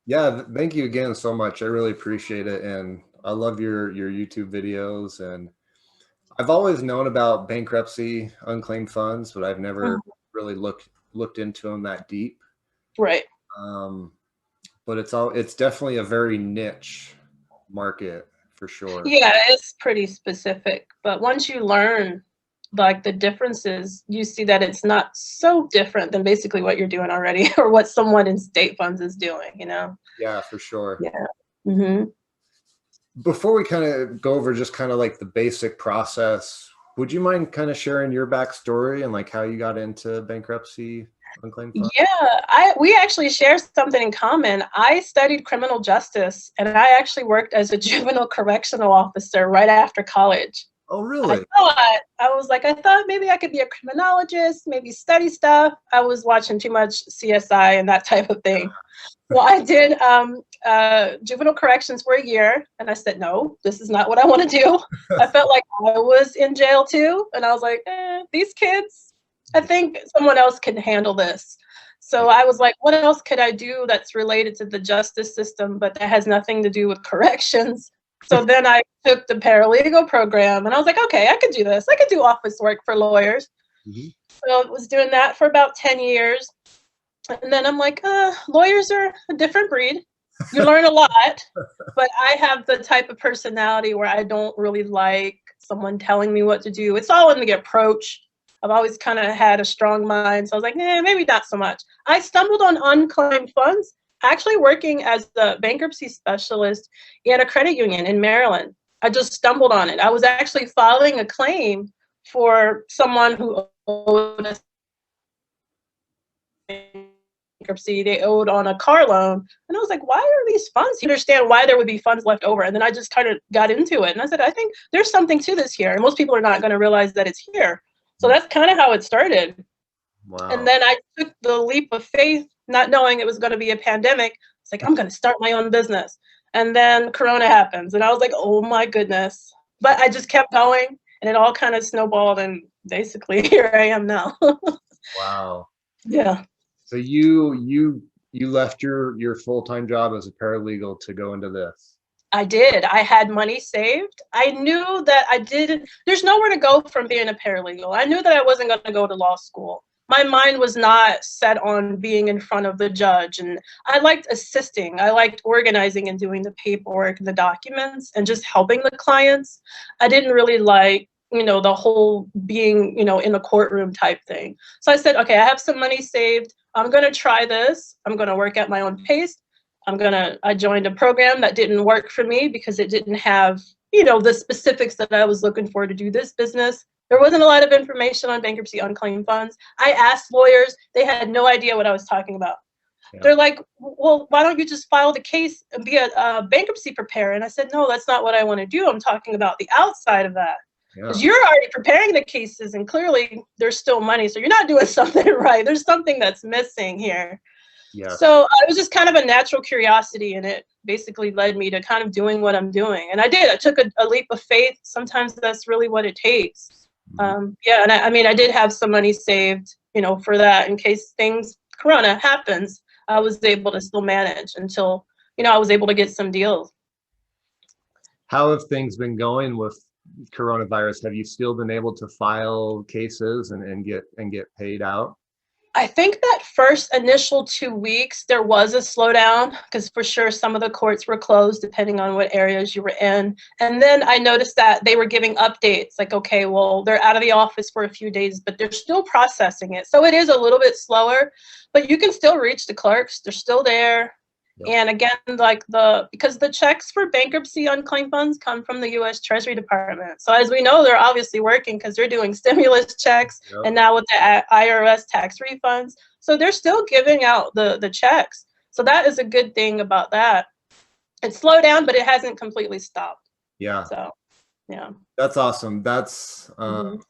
Yeah, thank you again so much. I really appreciate it, and I love your YouTube videos. And I've always known about bankruptcy unclaimed funds, but I've never Mhm. really looked into them that deep. Right. Um, but it's definitely a very niche market for sure. Yeah, it's pretty specific, but once you learn like the differences, you see that it's not so different than basically what you're doing already or what someone in state funds is doing, you know? Yeah, for sure. Yeah. Hmm. Before we kind of go over just kind of like the basic process, would you mind kind of sharing your backstory and like how you got into bankruptcy unclaimed funds? Yeah, I we actually share something in common. I studied criminal justice and I actually worked as a juvenile correctional officer right after college. Oh, I really? thought, I was like, I thought maybe I could be a criminologist, maybe study stuff. I was watching too much CSI and that type of thing. Well, I did juvenile corrections for a year, and I said, no, this is not what I want to do. I felt like I was in jail too, and I was like, these kids, I think someone else can handle this. So I was like, what else could I do that's related to the justice system, but that has nothing to do with corrections? So then I took the paralegal program, and I was like, okay, I could do this. I could do office work for lawyers. Mhm. So I was doing that for about 10 years. And then I'm like, lawyers are a different breed. You learn a lot, but I have the type of personality where I don't really like someone telling me what to do. It's all in the approach. I've always kind of had a strong mind. So I was like, maybe not so much. I stumbled on unclaimed funds, actually working as the bankruptcy specialist at a credit union in Maryland. I just stumbled on it. I was actually filing a claim for someone who owed us bankruptcy, they owed on a car loan. And I was like, why are these funds? You understand why there would be funds left over. And then I just kind of got into it. And I said, I think there's something to this here. And most people are not going to realize that it's here. So that's kind of how it started. And Wow. then I took the leap of faith, not knowing it was going to be a pandemic. It's like, I'm going to start my own business. And then Corona happens. And I was like, oh my goodness. But I just kept going and it all kind of snowballed. And basically, here I am now. Wow. Yeah. So you left your full-time job as a paralegal to go into this. I did. I had money saved. I knew that I didn't, there's nowhere to go from being a paralegal. I knew that I wasn't going to go to law school. My mind was not set on being in front of the judge. And I liked assisting. I liked organizing and doing the paperwork and the documents and just helping the clients. I didn't really like, the whole being, in the courtroom type thing. So I said, okay, I have some money saved. I'm going to try this. I'm going to work at my own pace. I joined a program that didn't work for me because it didn't have, the specifics that I was looking for to do this business. There wasn't a lot of information on bankruptcy unclaimed funds. I asked lawyers, they had no idea what I was talking about. Yeah. They're like, well, why don't you just file the case and be a bankruptcy preparer? And I said, no, that's not what I want to do. I'm talking about the outside of that. Because Yeah. you're already preparing the cases and clearly there's still money. So you're not doing something right. There's something that's missing here. Yes. So it was just kind of a natural curiosity, and it basically led me to kind of doing what I'm doing. And I did. I took a leap of faith. Sometimes that's really what it takes. Mhm. Yeah, and I mean, I did have some money saved, for that in case Corona happens. I was able to still manage until, I was able to get some deals. How have things been going with coronavirus? Have you still been able to file cases and get paid out? I think that first initial 2 weeks, there was a slowdown because for sure some of the courts were closed depending on what areas you were in. And then I noticed that they were giving updates like, okay, well, they're out of the office for a few days, but they're still processing it. So it is a little bit slower, but you can still reach the clerks. They're still there. Yep. And again, because the checks for bankruptcy unclaimed funds come from the US Treasury Department. So as we know, they're obviously working because they're doing stimulus checks Yep. and now with the IRS tax refunds. So they're still giving out the checks. So that is a good thing about that. It slowed down, but it hasn't completely stopped. Yeah. So yeah. That's awesome. That's Mhm.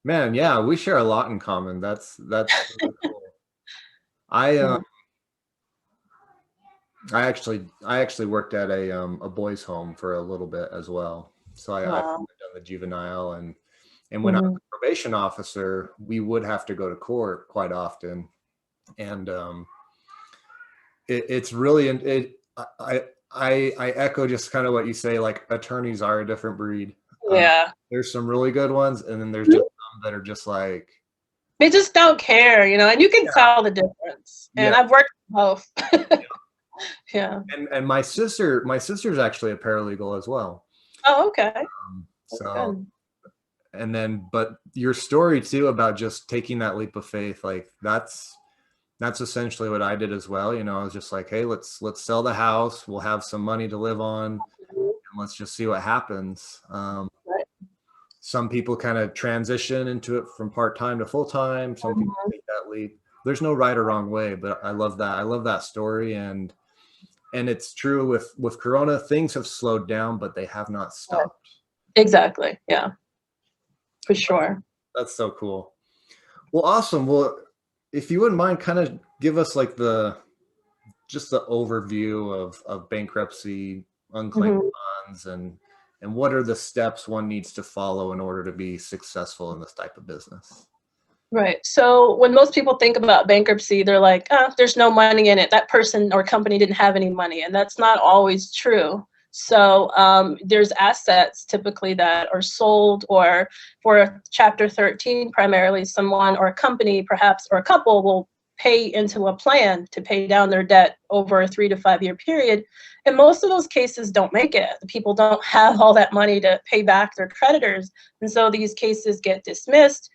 man, yeah, we share a lot in common. That's really cool. I Yeah. I actually worked at a boys' home for a little bit as well. So I've Wow. done the juvenile and when I was Mhm. a probation officer, we would have to go to court quite often. And it's really, I echo just kind of what you say, like attorneys are a different breed. Yeah. There's some really good ones, and then there's just some that are just like, they just don't care, you know, and you can yeah, tell the difference. And yeah. I've worked both. Yeah. And my sister's actually a paralegal as well. Oh, okay. So, and then, but your story too about just taking that leap of faith, like that's essentially what I did as well. You know, I was just like, hey, let's sell the house. We'll have some money to live on, and let's just see what happens. Right. Some people kind of transition into it from part-time to full-time. Some people take that leap. There's no right or wrong way, but I love that. I love that story. And it's true with Corona, things have slowed down, but they have not stopped. Exactly. Yeah, for sure. That's so cool. Well, awesome. Well, if you wouldn't mind, kind of give us like just the overview of bankruptcy, unclaimed funds, and what are the steps one needs to follow in order to be successful in this type of business? Right. So when most people think about bankruptcy, they're like, oh, there's no money in it. That person or company didn't have any money. And that's not always true. So there's assets typically that are sold, or for Chapter 13, primarily someone or a company perhaps, or a couple will pay into a plan to pay down their debt over a 3 to 5 year period. And most of those cases don't make it. The people don't have all that money to pay back their creditors. And so these cases get dismissed.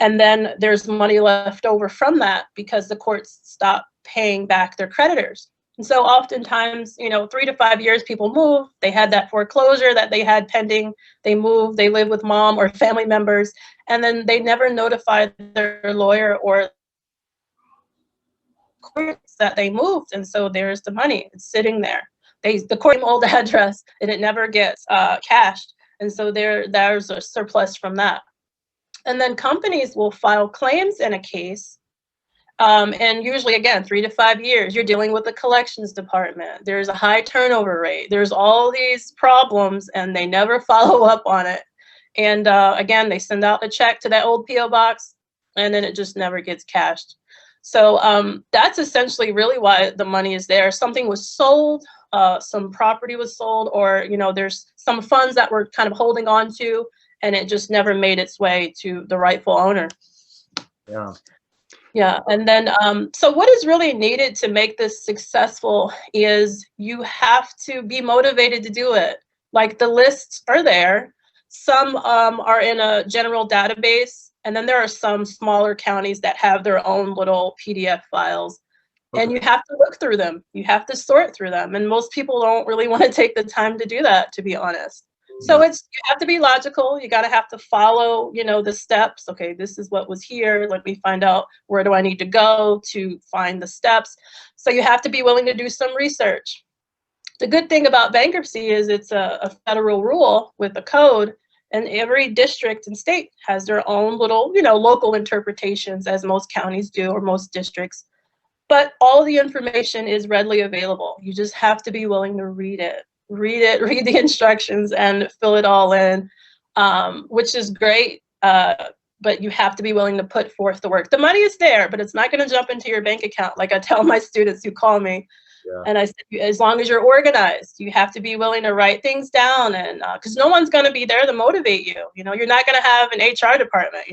And then there's money left over from that because the courts stop paying back their creditors. And so oftentimes, 3 to 5 years, people move. They had that foreclosure that they had pending. They move, they live with mom or family members, and then they never notified their lawyer or courts that they moved. And so there's the money. It's sitting there. The court old address, and it never gets cashed. And so there's a surplus from that. And then companies will file claims in a case. And usually, again, 3 to 5 years, you're dealing with the collections department. There's a high turnover rate. There's all these problems, and they never follow up on it. And again, they send out the check to that old P.O. box, and then it just never gets cashed. So that's essentially really why the money is there. Something was sold, some property was sold, or there's some funds that we're kind of holding on to, and it just never made its way to the rightful owner. Yeah. Yeah. And then, so what is really needed to make this successful is you have to be motivated to do it. Like the lists are there. Some are in a general database, and then there are some smaller counties that have their own little PDF files. Okay. And you have to look through them. You have to sort through them. And most people don't really want to take the time to do that, to be honest. So you have to be logical. You got to have to follow, the steps. Okay, this is what was here. Let me find out, where do I need to go to find the steps. So you have to be willing to do some research. The good thing about bankruptcy is it's a federal rule with a code, and every district and state has their own little, local interpretations, as most counties do, or most districts. But all the information is readily available. You just have to be willing to read it. Read the instructions and fill it all in, which is great. But you have to be willing to put forth the work. The money is there, but it's not going to jump into your bank account. Like I tell my students who call me, and I said, as long as you're organized, you have to be willing to write things down, and because no one's going to be there to motivate you. You're not going to have an HR department.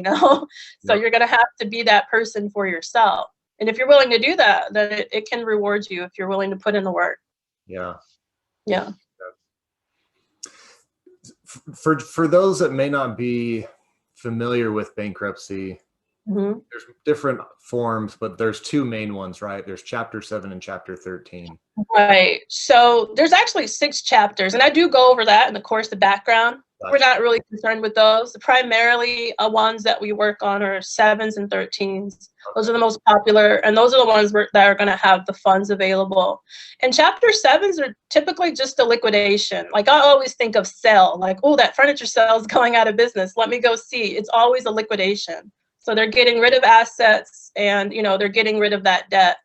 So you're going to have to be that person for yourself. And if you're willing to do that, then it can reward you if you're willing to put in the work. Yeah. Yeah. For those that may not be familiar with bankruptcy, there's different forms, but there's two main ones, right? There's Chapter 7 and Chapter 13. Right. So there's actually 6 chapters, and I do go over that in the course, the background. Gotcha. We're not really concerned with those. The primarily ones that we work on are 7s and 13s. Okay. Those are the most popular, and those are the ones that are going to have the funds available. And Chapter 7s are typically just a liquidation. Like I always think of sale, like, oh, that furniture sale is going out of business. Let me go see. It's always a liquidation. So they're getting rid of assets, and they're getting rid of that debt.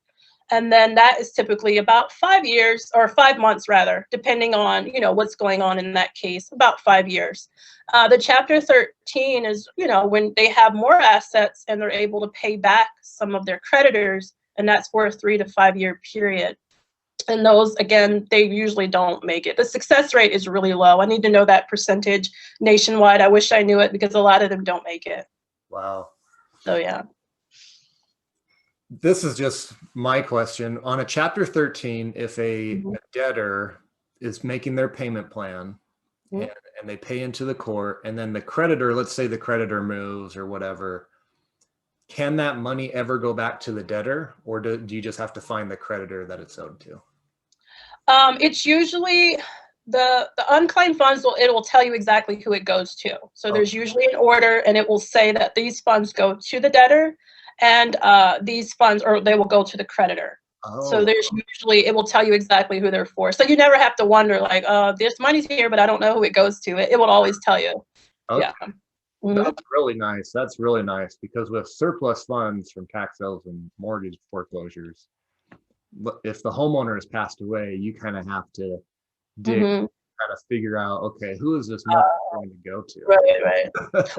And then that is typically about 5 years, or 5 months rather, depending on, what's going on in that case, about 5 years. The Chapter 13 is, when they have more assets and they're able to pay back some of their creditors, and that's for a 3 to 5 year period. And those, again, they usually don't make it. The success rate is really low. I need to know that percentage nationwide. I wish I knew it because a lot of them don't make it. Wow. So yeah. This is just my question. On a Chapter 13, if a debtor is making their payment plan and they pay into the court, and then the creditor, let's say the creditor moves or whatever, can that money ever go back to the debtor, or do you just have to find the creditor that it's owed to? It's usually the unclaimed funds, it will tell you exactly who it goes to. So there's usually an order, and it will say that these funds go to the debtor, and these funds, or they will go to the creditor. So there's usually, it will tell you exactly who they're for. So you never have to wonder like, this money's here, but I don't know who it goes to. It will always tell you. Okay. Yeah. That's really nice. That's really nice, because with surplus funds from tax sales and mortgage foreclosures, if the homeowner has passed away, you kind of have to dig, kind of figure out, okay, who is this money going to go to? Right.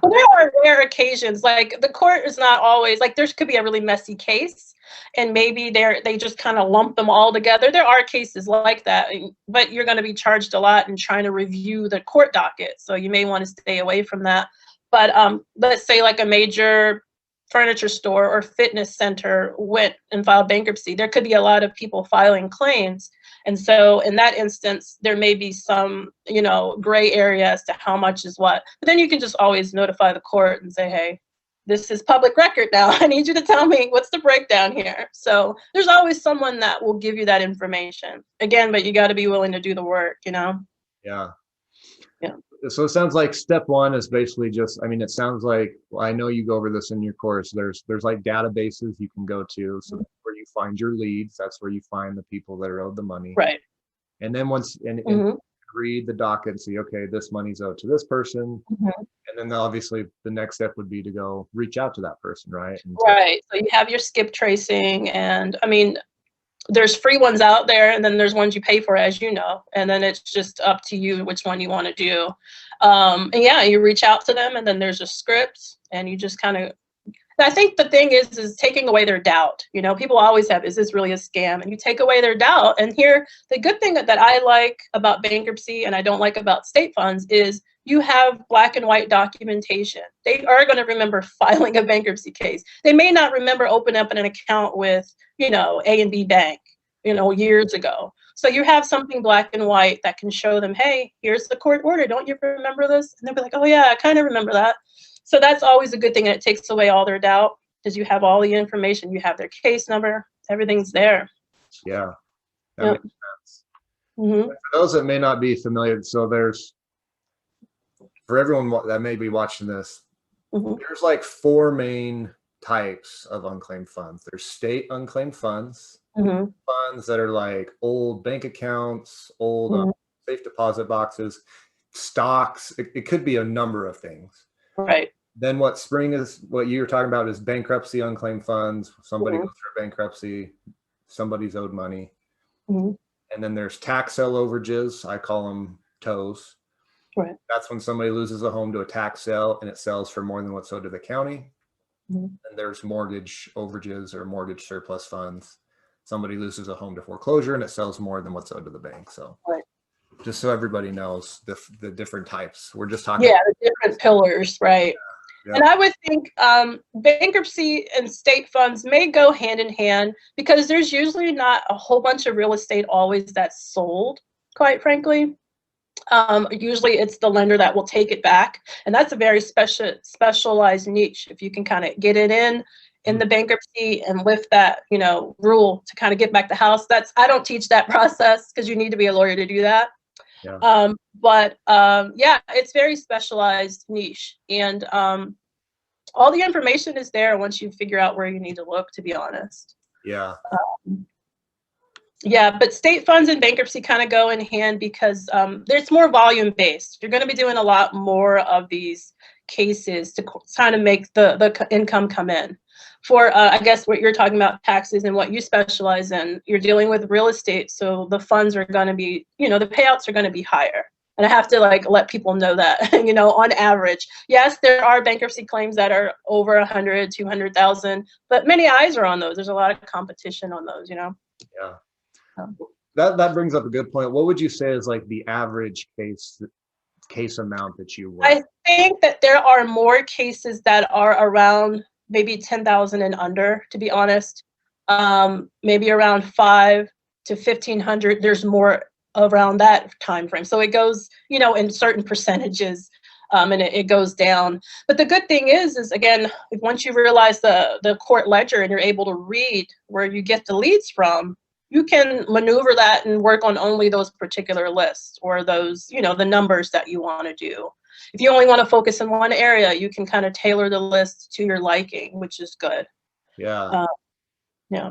Well, there are rare occasions, like the court is not always, like there could be a really messy case, and maybe they just kind of lump them all together. There are cases like that, but you're going to be charged a lot in trying to review the court docket, so you may want to stay away from that. But let's say like a major furniture store or fitness center went and filed bankruptcy, there could be a lot of people filing claims. And so in that instance, there may be some, gray area as to how much is what. But then you can just always notify the court and say, hey, this is public record now. I need you to tell me what's the breakdown here. So there's always someone that will give you that information. Again, but you got to be willing to do the work, Yeah. Yeah. So it sounds like step one is basically just, it sounds like, well, I know you go over this in your course. There's like databases you can go to. So that's where you find your leads. That's where you find the people that are owed the money. Right. And then once, and read the docket and see, okay, this money's owed to this person. And then obviously the next step would be to go reach out to that person, right? Right. So you have your skip tracing, and there's free ones out there, and then there's ones you pay for, as you know, and then it's just up to you which one you want to do. And yeah, you reach out to them, and then there's a script, and you just kind of, I think the thing is taking away their doubt. People always have, is this really a scam? And you take away their doubt. And here, the good thing that I like about bankruptcy and I don't like about state funds is you have black and white documentation. They are going to remember filing a bankruptcy case. They may not remember opening up an account with, A and B Bank, years ago. So you have something black and white that can show them, hey, here's the court order. Don't you remember this? And they'll be like, oh yeah, I kind of remember that. So that's always a good thing, and it takes away all their doubt because you have all the information. You have their case number. Everything's there. Yeah, that makes sense. For those that may not be familiar, so for everyone that may be watching this, there's like 4 main types of unclaimed funds. There's state unclaimed funds, funds that are like old bank accounts, old safe deposit boxes, stocks. It could be a number of things. Right. Then what you were talking about is bankruptcy unclaimed funds. Somebody goes through bankruptcy, somebody's owed money. And then there's tax sale overages. I call them TOs. Right. That's when somebody loses a home to a tax sale and it sells for more than what's owed to the county. And there's mortgage overages or mortgage surplus funds. Somebody loses a home to foreclosure and it sells more than what's owed to the bank. So just so everybody knows the different types. We're just talking. Yeah, the different pillars, right? Yeah. And I would think bankruptcy and state funds may go hand in hand because there's usually not a whole bunch of real estate always that's sold, quite frankly. Usually it's the lender that will take it back. And that's a very specialized niche. If you can kind of get it in the bankruptcy and lift that, rule to kind of get back the house. I don't teach that process because you need to be a lawyer to do that. Yeah. Yeah, it's very specialized niche, and all the information is there once you figure out where you need to look, to be honest. Yeah. Yeah, but state funds and bankruptcy kind of go in hand because there's more volume based. You're going to be doing a lot more of these cases to kind of make the income come in. For, I guess, what you're talking about, taxes and what you specialize in, you're dealing with real estate. So the funds are going to be, the payouts are going to be higher. And I have to let people know that, on average. Yes, there are bankruptcy claims that are over 100, 200,000, but many eyes are on those. There's a lot of competition on those, Yeah. That brings up a good point. What would you say is like the average case amount that you work? I think that there are more cases that are around maybe 10,000 and under, to be honest. Maybe around 5 to 1,500. There's more around that time frame. So it goes, in certain percentages, and it goes down. But the good thing is again, once you realize the court ledger and you're able to read where you get the leads from, you can maneuver that and work on only those particular lists or those, the numbers that you want to do. If you only want to focus in one area, you can kind of tailor the list to your liking, which is good. Yeah. Yeah.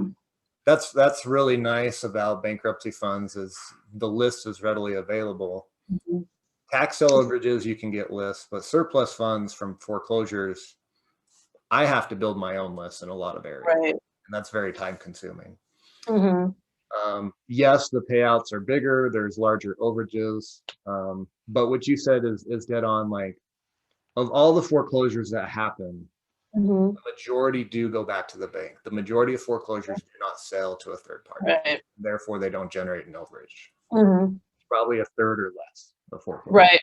That's really nice about bankruptcy funds is the list is readily available. Mm-hmm. Tax sale overages, you can get lists, but surplus funds from foreclosures, I have to build my own list in a lot of areas. Right. And that's very time consuming. Mm-hmm. Yes, the payouts are bigger, there's larger overages. But what you said is dead on. Like, of all the foreclosures that happen, Mm-hmm. the majority do go back to the bank. The majority of foreclosures do not sell to a third party. Right. Therefore, they don't generate an overage. Mm-hmm. Probably a third or less of foreclosure. Right.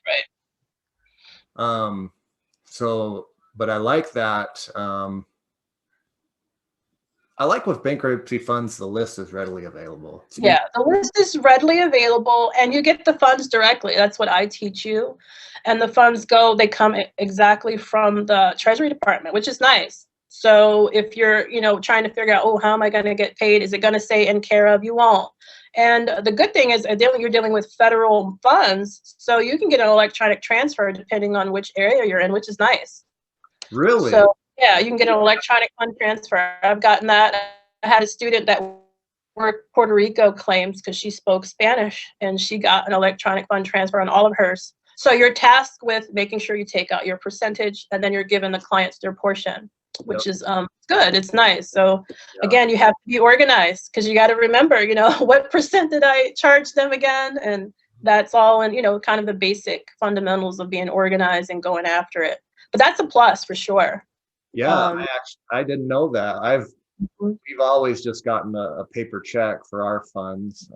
So, but I like that. I like with bankruptcy funds, the list is readily available. Yeah, the list is readily available and you get the funds directly. That's what I teach you. And the funds they come exactly from the Treasury Department, which is nice. So if you're, trying to figure out, oh, how am I going to get paid? Is it going to say in care of? You won't. And the good thing is you're dealing with federal funds, so you can get an electronic transfer depending on which area you're in, which is nice. Really? So yeah, you can get an electronic fund transfer. I've gotten that. I had a student that worked Puerto Rico claims because she spoke Spanish, and she got an electronic fund transfer on all of hers. So you're tasked with making sure you take out your percentage, and then you're giving the clients their portion, which is good. It's nice. So again, you have to be organized because you got to remember, what percent did I charge them again? And that's all in, kind of the basic fundamentals of being organized and going after it. But that's a plus for sure. Yeah, I didn't know that. We've always just gotten a paper check for our funds.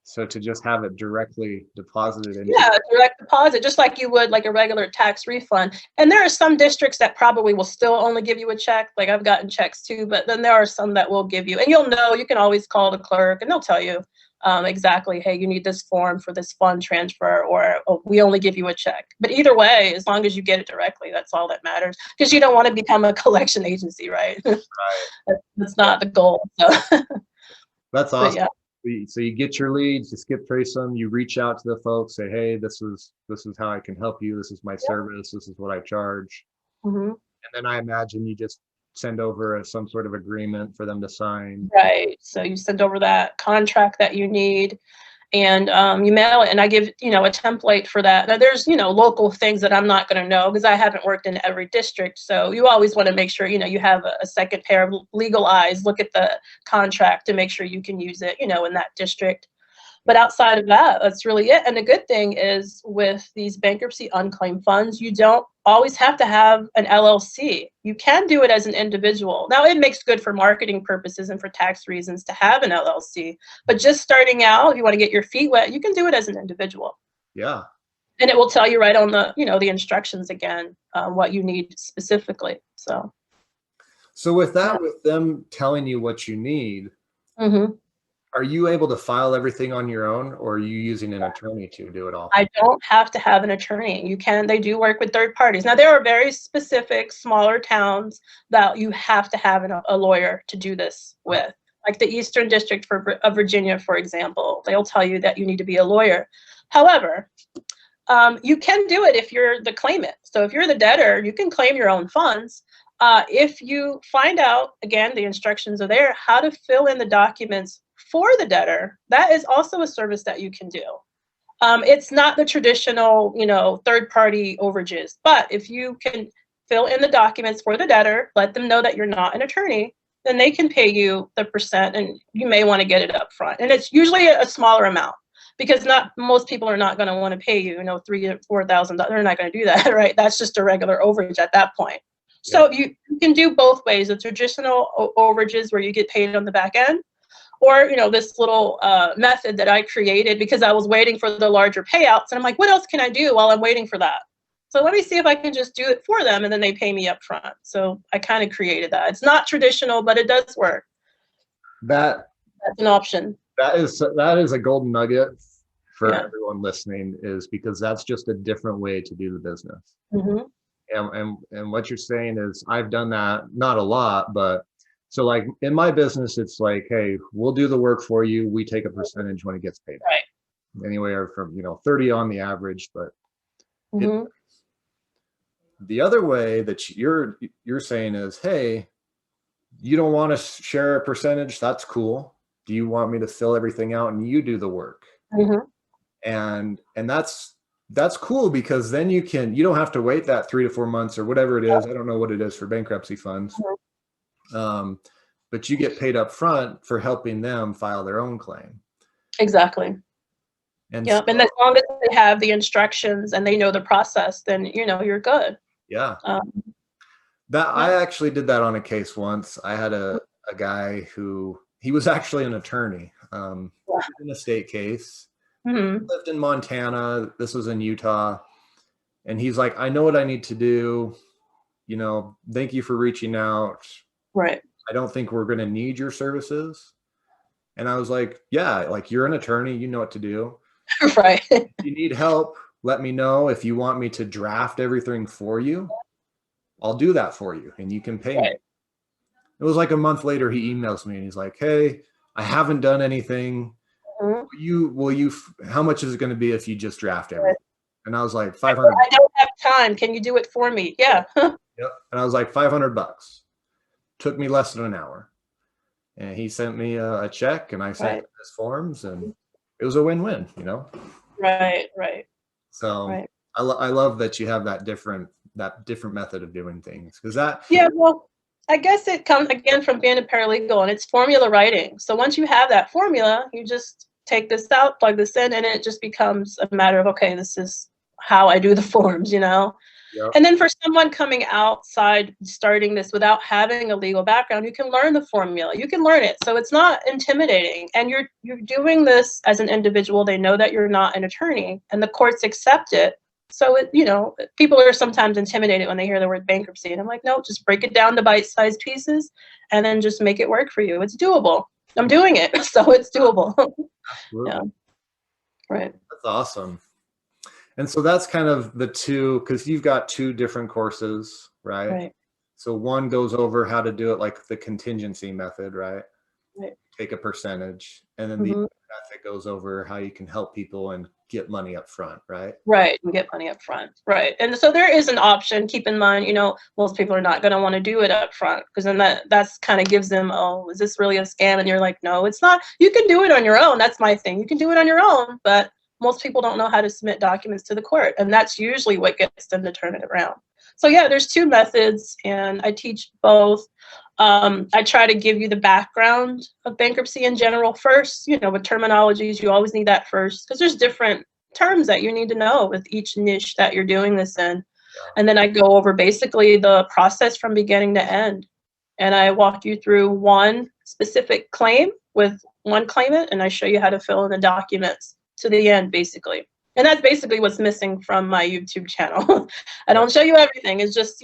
So to just have it directly deposited in. Yeah, direct deposit, just like you would like a regular tax refund. And there are some districts that probably will still only give you a check. Like I've gotten checks too, but then there are some that will give you, and you can always call the clerk and they'll tell you exactly, hey, you need this form for this fund transfer, or we only give you a check. But either way, as long as you get it directly, that's all that matters, because you don't want to become a collection agency, right? Right. That's not the goal. So. That's awesome. So you get your leads, you skip trace them, you reach out to the folks, say, hey, this is how I can help you. This is my service. This is what I charge. Mm-hmm. And then I imagine you just send over some sort of agreement for them to sign. Right. So you send over that contract that you need, and you mail it, and I give, a template for that. Now there's, local things that I'm not going to know because I haven't worked in every district. So you always want to make sure, you have a second pair of legal eyes, look at the contract to make sure you can use it, in that district. But outside of that, that's really it. And the good thing is with these bankruptcy unclaimed funds, you don't always have to have an LLC. You can do it as an individual. Now, it makes good for marketing purposes and for tax reasons to have an LLC. But just starting out, if you want to get your feet wet, you can do it as an individual. Yeah. And it will tell you right on the, the instructions again, what you need specifically. So with that, with them telling you what you need, mm-hmm. Are you able to file everything on your own, or are you using an attorney to do it all? I don't have to have an attorney. They do work with third parties. Now, there are very specific smaller towns that you have to have a lawyer to do this with, like the Eastern District of Virginia, for example. They'll tell you that you need to be a lawyer. However, you can do it if you're the claimant. So if you're the debtor, you can claim your own funds. If you find out, again, the instructions are there, how to fill in the documents for the debtor, that is also a service that you can do. It's not the traditional, third-party overages, but if you can fill in the documents for the debtor, let them know that you're not an attorney, then they can pay you the percent, and you may want to get it up front. And it's usually a smaller amount, because most people are not going to want to pay you, $3,000 or $4,000. They're not going to do that, right? That's just a regular overage at that point. So you can do both ways: the traditional overages where you get paid on the back end, Or, this little method that I created because I was waiting for the larger payouts. And I'm like, what else can I do while I'm waiting for that? So let me see if I can just do it for them, and then they pay me up front. So I kind of created that. It's not traditional, but it does work. That's an option. That is a golden nugget for everyone listening, is because that's just a different way to do the business. And what you're saying is, I've done that, not a lot, but so like in my business, it's like, hey, we'll do the work for you. We take a percentage when it gets paid. Right. Anywhere from 30 on the average, but the other way that you're saying is, hey, you don't want to share a percentage? That's cool. Do you want me to fill everything out and you do the work? And that's cool, because then you don't have to wait that 3 to 4 months or whatever it is. I don't know what it is for bankruptcy funds. But you get paid up front for helping them file their own claim. Exactly. And and as long as they have the instructions and they know the process, then you're good. I actually did that on a case once. I had a guy who, he was actually an attorney in a state case. He lived in Montana. This was in Utah. And he's like, I know what I need to do. Thank you for reaching out. Right. I don't think we're going to need your services. And I was like, yeah, like, you're an attorney, you know what to do. Right. If you need help, let me know. If you want me to draft everything for you, I'll do that for you and you can pay me. It was like a month later, he emails me and he's like, hey, I haven't done anything. Will you, how much is it going to be if you just draft everything? And I was like, 500. I don't have time. Can you do it for me? Yeah. Yep. And I was like, $500. Took me less than an hour. And he sent me a check, and I sent his forms, and it was a win-win, Right. So I love that you have that different method of doing things, because that. Yeah, well, I guess it comes again from being a paralegal, and it's formula writing. So once you have that formula, you just take this out, plug this in, and it just becomes a matter of, okay, this is how I do the forms, And then for someone coming outside, starting this without having a legal background, you can learn the formula. You can learn it. So it's not intimidating. And you're doing this as an individual. They know that you're not an attorney, and the courts accept it. So people are sometimes intimidated when they hear the word bankruptcy. And I'm like, no, just break it down to bite-sized pieces and then just make it work for you. It's doable. I'm doing it, so it's doable. Yeah. Right. That's awesome. And so that's kind of the two, because you've got two different courses, right? Right. So one goes over how to do it like the contingency method, right? Take a percentage. And then the other method goes over how you can help people and get money up front, right? Right, and get money up front, right. And so there is an option. Keep in mind, most people are not going to want to do it up front, because then that's kind of gives them, oh, is this really a scam? And you're like, no, it's not. You can do it on your own. That's my thing. You can do it on your own, but most people don't know how to submit documents to the court, and that's usually what gets them to turn it around. So yeah, there's two methods, and I teach both. I try to give you the background of bankruptcy in general first, with terminologies. You always need that first, because there's different terms that you need to know with each niche that you're doing this in. And then I go over basically the process from beginning to end. And I walk you through one specific claim with one claimant, and I show you how to fill in the documents to the end, basically. And that's basically what's missing from my YouTube channel. I don't show you everything. It's just,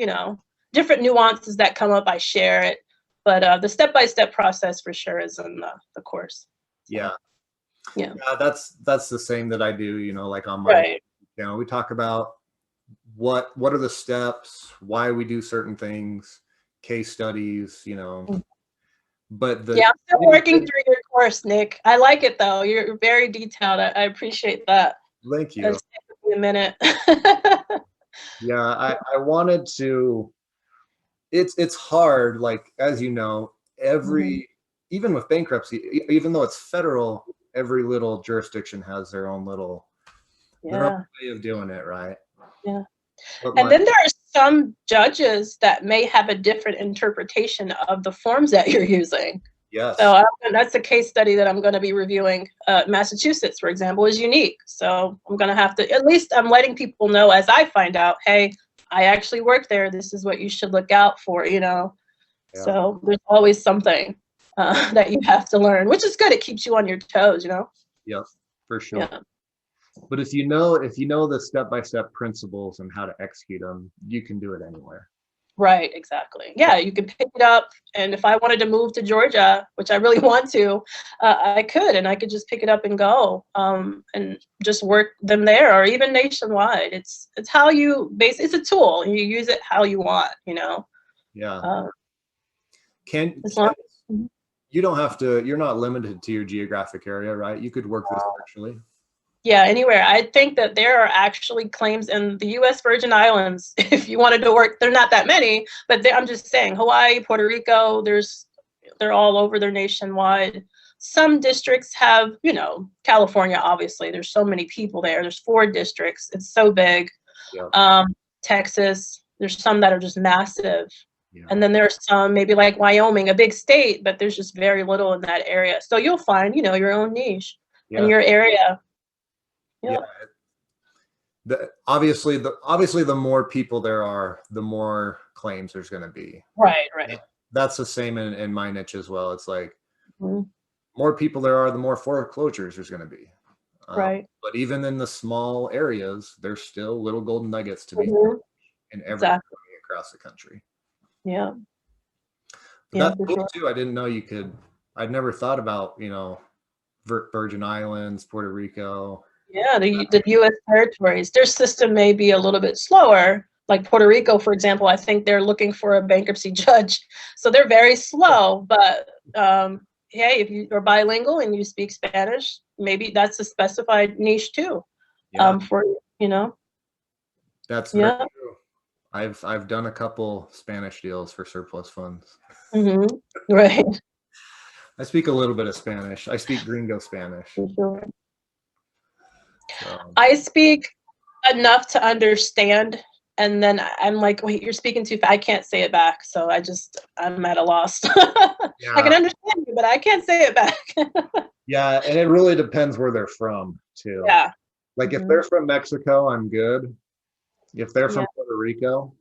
different nuances that come up, I share it. But the step-by-step process for sure is in the course. Yeah. That's the same that I do, like on my, we talk about what are the steps, why we do certain things, case studies, but I'm still working through your course, Nick. I like it though. You're very detailed. I appreciate that. Thank you. It's taken me a minute. Yeah, I wanted to. It's hard, like, as you know, even with bankruptcy, even though it's federal, every little jurisdiction has their own little their own way of doing it, right? Yeah. And then there are some judges that may have a different interpretation of the forms that you're using. Yes. So that's a case study that I'm going to be reviewing. Massachusetts, for example, is unique. So I'm going to have to, at least I'm letting people know as I find out, hey, I actually work there. This is what you should look out for, So there's always something. that you have to learn, which is good. It keeps you on your toes, you know? Yep, for sure. Yeah. But if you know the step-by-step principles and how to execute them, you can do it anywhere. Right, exactly. Yeah, you could pick it up, and if I wanted to move to Georgia, which I really want to, I could, and I could just pick it up and go, and just work them there, or even nationwide. It's how you it's a tool, and you use it how you want, you know. Yeah. Uh, Can as long, you don't have to, you're not limited to your geographic area, right? You could work this virtually. yeah, anywhere. I think that there are actually claims in the U.S. Virgin Islands. If you wanted to work, they're not that many, but I'm just saying, Hawaii, Puerto Rico, they're all over. They're nationwide. Some districts have, you know, California. Obviously, there's so many people there. There's 4 districts. It's so big. Yeah. Texas. There's some that are just massive, Yeah. and then there's some maybe like Wyoming, a big state, but there's just very little in that area. So you'll find, you know, your own niche in your area. Yeah. Obviously the more people there are, the more claims there's going to be. Right. That's the same in my niche as well. It's like Mm-hmm. more people there are, the more foreclosures there's going to be. Right. But even in the small areas, there's still little golden nuggets to be in every county across the country. Yeah. But that's cool too. I didn't know you could. I'd never thought about, you know, Virgin Islands, Puerto Rico. Yeah, the U.S. territories, their system may be a little bit slower. Like Puerto Rico, for example, I think they're looking for a bankruptcy judge. So they're very slow. But hey, if you are bilingual and you speak Spanish, maybe that's a specified niche too. For, you know. That's very true. I've done a couple Spanish deals for surplus funds. Right. I speak a little bit of Spanish. I speak Gringo Spanish. For sure. I speak enough to understand, and then I'm like, wait, you're speaking too fast. I can't say it back, so I'm at a loss. I can understand you, but I can't say it back. Yeah, and it really depends where they're from too. Yeah. Like if they're from Mexico, I'm good. If they're from Puerto Rico.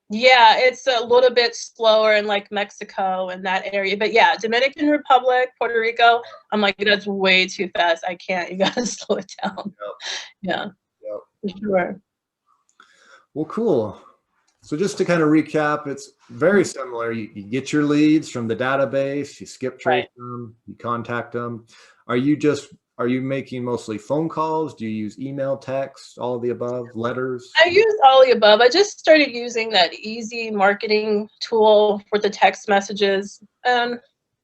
Yeah, it's a little bit slower in like Mexico and that area. But yeah, Dominican Republic, Puerto Rico, I'm like, that's way too fast. I can't. You got to slow it down. Yeah, for sure. Well, cool. So just to kind of recap, it's very similar. You get your leads from the database, you skip trace them, you contact them. Are you making mostly phone calls? Do you use email, text, all of the above, letters? I use all of the above. I just started using that easy marketing tool for the text messages. And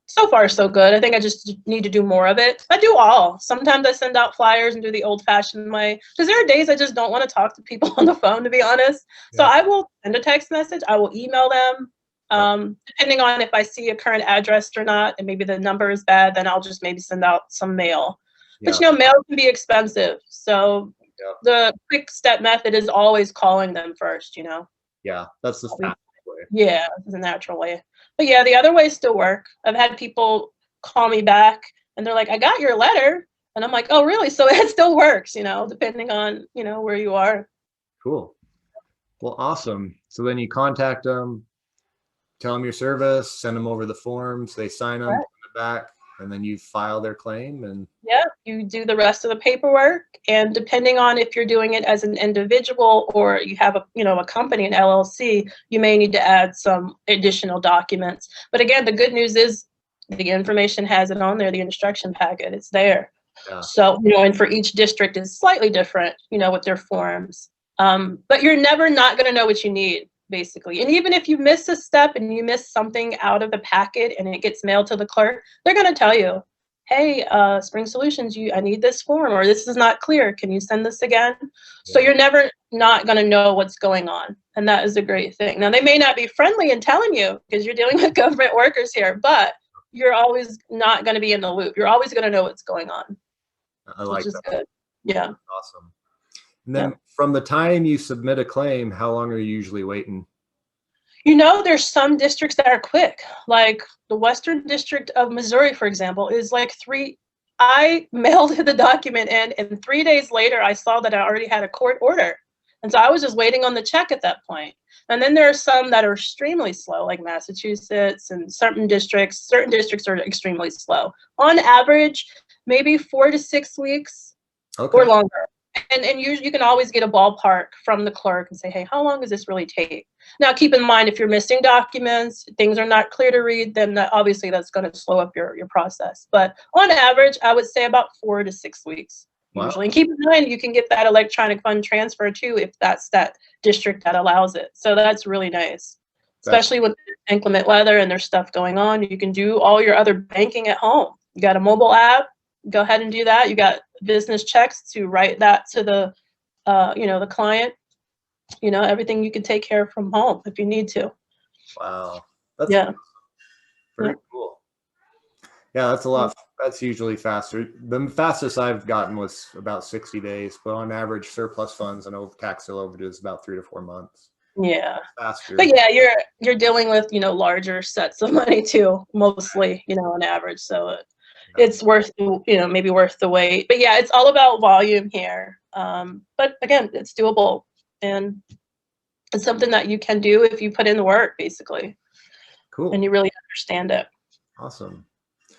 so far, so good. I think I just need to do more of it. I do all. Sometimes I send out flyers and do the old-fashioned way. Because there are days I just don't want to talk to people on the phone, to be honest. So I will send a text message. I will email them. Depending on if I see a current address or not, and maybe the number is bad, then I'll just maybe send out some mail. But you know, mail can be expensive. So the quick step method is always calling them first, you know? Yeah, that's the fast way. Yeah, it's a natural way. But yeah, the other ways still work. I've had people call me back and they're like, I got your letter. And I'm like, oh, really? So it still works, you know, depending on, you know, where you are. Cool. Well, awesome. So then you contact them, tell them your service, send them over the forms, they sign them, send it back, and then you file their claim. And you do the rest of the paperwork. And depending on if you're doing it as an individual or you have a company, an LLC, you may need to add some additional documents. But again, the good news is the information has it on there, the instruction packet, it's there. So, you know, and for each district is slightly different, you know, with their forms. But you're never not going to know what you need, basically. And even if you miss a step and you miss something out of the packet and it gets mailed to the clerk, they're going to tell you, hey, Spring Solutions, I need this form, or this is not clear. Can you send this again? So you're never not going to know what's going on. And that is a great thing. Now, they may not be friendly in telling you because you're dealing with government workers here, but you're always not going to be in the loop. You're always going to know what's going on. I like that. Good. Yeah. Awesome. And then from the time you submit a claim, how long are you usually waiting? You know, there's some districts that are quick, like the Western District of Missouri, for example, is like I mailed the document in, and 3 days later, I saw that I already had a court order. And so I was just waiting on the check at that point. And then there are some that are extremely slow, like Massachusetts and certain districts. Certain districts are extremely slow. On average, maybe 4 to 6 weeks or longer. And you can always get a ballpark from the clerk and say, hey, how long does this really take? Now, keep in mind, if you're missing documents, things are not clear to read, then obviously that's going to slow up your process. But on average, I would say about 4 to 6 weeks usually. And keep in mind, you can get that electronic fund transfer too if that's that district that allows it. So that's really nice, especially with inclement weather and there's stuff going on. You can do all your other banking at home. You got a mobile app. Go ahead and do that. You got business checks to write that to the, the client. Everything you can take care of from home if you need to. Wow, that's awesome. Very cool. Yeah, that's a lot. That's usually faster. The fastest I've gotten was about 60 days, but on average, surplus funds and tax sale overdue is about 3 to 4 months. Yeah, faster. But yeah, you're dealing with larger sets of money too, mostly on average. So it's worth maybe worth the wait. But yeah, it's all about volume here. But again, it's doable, and it's something that you can do if you put in the work, basically. Cool. And you really understand it. Awesome.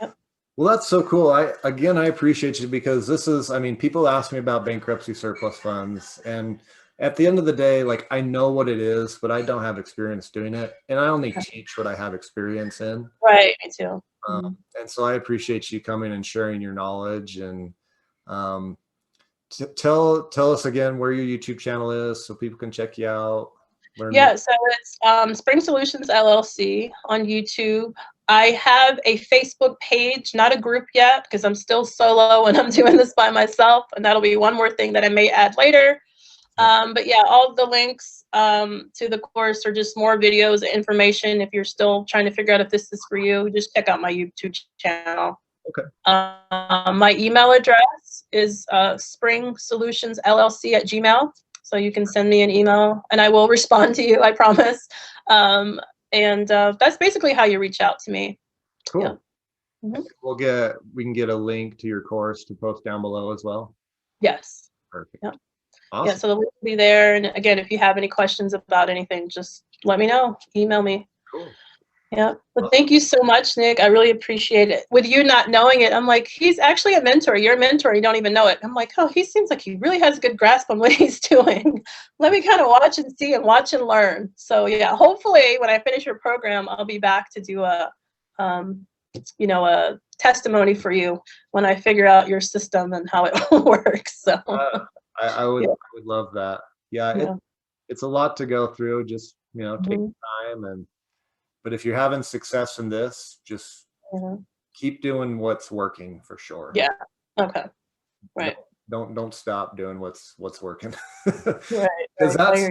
Yep. Well, that's so cool. I appreciate you, because this is, people ask me about bankruptcy surplus funds, and at the end of the day, like, I know what it is, but I don't have experience doing it, and I only teach what I have experience in. Right, me too. And so I appreciate you coming and sharing your knowledge. And tell us again where your YouTube channel is so people can check you out. Yeah, so it's Spring Solutions LLC on YouTube. I have a Facebook page, not a group yet, because I'm still solo and I'm doing this by myself, and that'll be one more thing that I may add later. But yeah, all the links to the course are just more videos, information. If you're still trying to figure out if this is for you, just check out my YouTube channel. Okay. My email address is springsolutionsllc@gmail.com. So you can send me an email and I will respond to you, I promise. And that's basically how you reach out to me. Cool. Yeah. We can get a link to your course to post down below as well. Yes. Perfect. Yeah. Awesome. Yeah, so the link will be there. And again, if you have any questions about anything, just let me know. Email me. Cool. Yeah. But thank you so much, Nick. I really appreciate it. With you not knowing it, I'm like, he's actually a mentor. You're a mentor. You don't even know it. I'm like, oh, he seems like he really has a good grasp on what he's doing. Let me kind of watch and see and watch and learn. So yeah, hopefully when I finish your program, I'll be back to do a testimony for you when I figure out your system and how it works. So I would love that. Yeah. It's a lot to go through. Just, take time. But if you're having success in this, just keep doing what's working for sure. Yeah. Okay. Right. Don't stop doing what's working. Right. Because that's